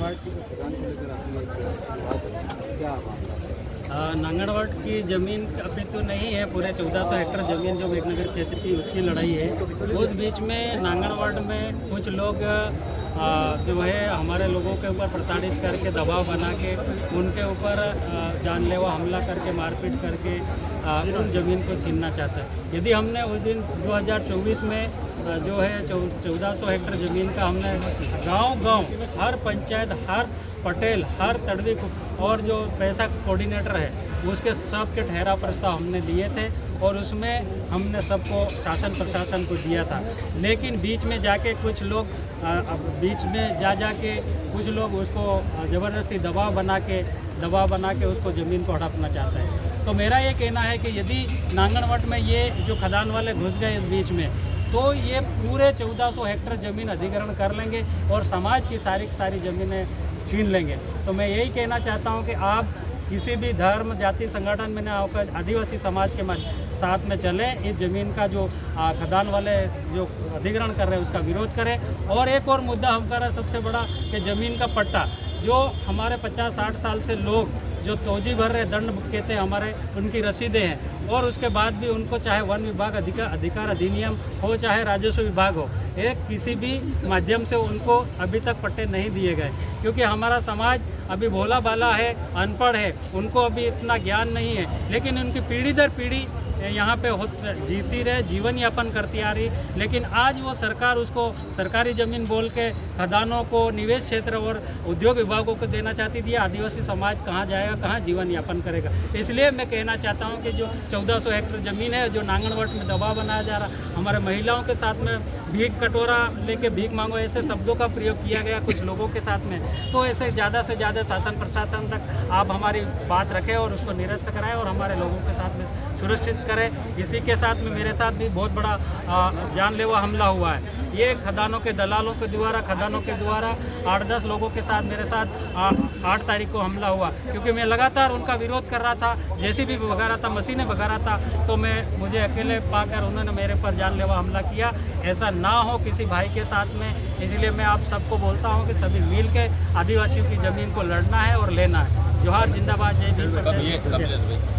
नांगनवाड़ की खदान को लेकर आपने क्या नांगनवाड़ की ज़मीन अभी तो नहीं है, पूरे 1400 हेक्टर ज़मीन जो मेघनगर क्षेत्र की उसकी लड़ाई है। उस बीच में नांगनवाड़ में कुछ लोग जो है हमारे लोगों के ऊपर प्रताड़ित करके दबाव बना के उनके ऊपर जानलेवा हमला करके मारपीट करके उन ज़मीन को छीनना चाहता है। यदि हमने उस दिन 2024 में जो है 1400 हेक्टर ज़मीन का हमने गांव-गांव हर पंचायत, हर पटेल, हर तड़वी और जो पैसा कोऑर्डिनेटर है उसके सब के ठहरा प्रस्ताव हमने दिए थे और उसमें हमने सबको शासन प्रशासन को दिया था। लेकिन बीच में जाके कुछ लोग बीच में जाके कुछ लोग उसको ज़बरदस्ती दबाव बना के उसको ज़मीन को हड़पना चाहते हैं। तो मेरा ये कहना है कि यदि नांगनवाड़ में ये जो खदान वाले घुस गए इस बीच में, तो ये पूरे 1400 हेक्टर ज़मीन अधिग्रहण कर लेंगे और समाज की सारी ज़मीनें छीन लेंगे। तो मैं यही कहना चाहता हूँ कि आप किसी भी धर्म जाति संगठन में न होकर आदिवासी समाज के साथ में चलें, इस ज़मीन का जो खदान वाले जो अधिग्रहण कर रहे हैं उसका विरोध करें। और एक और मुद्दा हमारा सबसे बड़ा कि ज़मीन का पट्टा, जो हमारे 50-60 साल से लोग जो तोजी भर रहे दंड कहते हैं हमारे, उनकी रसीदें हैं और उसके बाद भी उनको चाहे वन विभाग अधिकार अधिनियम हो चाहे राजस्व विभाग हो, एक किसी भी माध्यम से उनको अभी तक पट्टे नहीं दिए गए। क्योंकि हमारा समाज अभी भोला भाला है, अनपढ़ है, उनको अभी इतना ज्ञान नहीं है, लेकिन उनकी पीढ़ी दर पीढ़ी यहाँ पे जीती रहे, जीवन यापन करती आ रही। लेकिन आज वो सरकार उसको सरकारी ज़मीन बोल के खदानों को निवेश क्षेत्र और उद्योग विभागों को देना चाहती थी। आदिवासी समाज कहाँ जाएगा, कहाँ जीवन यापन करेगा। इसलिए मैं कहना चाहता हूँ कि जो 1400 हेक्टर ज़मीन है जो नांगनवाड़ में दबाव बनाया जा रहा, हमारे महिलाओं के साथ में भीख कटोरा लेके भीख मांगो ऐसे शब्दों का प्रयोग किया गया कुछ लोगों के साथ में, तो ऐसे ज़्यादा से ज़्यादा शासन प्रशासन तक आप हमारी बात रखें और उसको निरस्त कराएं और हमारे लोगों के साथ में सुरक्षित करें। इसी के साथ में मेरे साथ भी बहुत बड़ा जानलेवा हमला हुआ है। ये खदानों के दलालों के द्वारा 8-10 लोगों के साथ मेरे साथ 8 तारीख को हमला हुआ, क्योंकि मैं लगातार उनका विरोध कर रहा था, जेसीबी भगा रहा था, मशीनें भगा रहा था, तो मुझे अकेले पाकर उन्होंने मेरे पर जानलेवा हमला किया। ऐसा ना हो किसी भाई के साथ में, इसलिए मैं आप सबको बोलता हूँ कि सभी मिल के आदिवासियों की ज़मीन को लड़ना है और लेना है। जोहार, जिंदाबाद, जय भीम।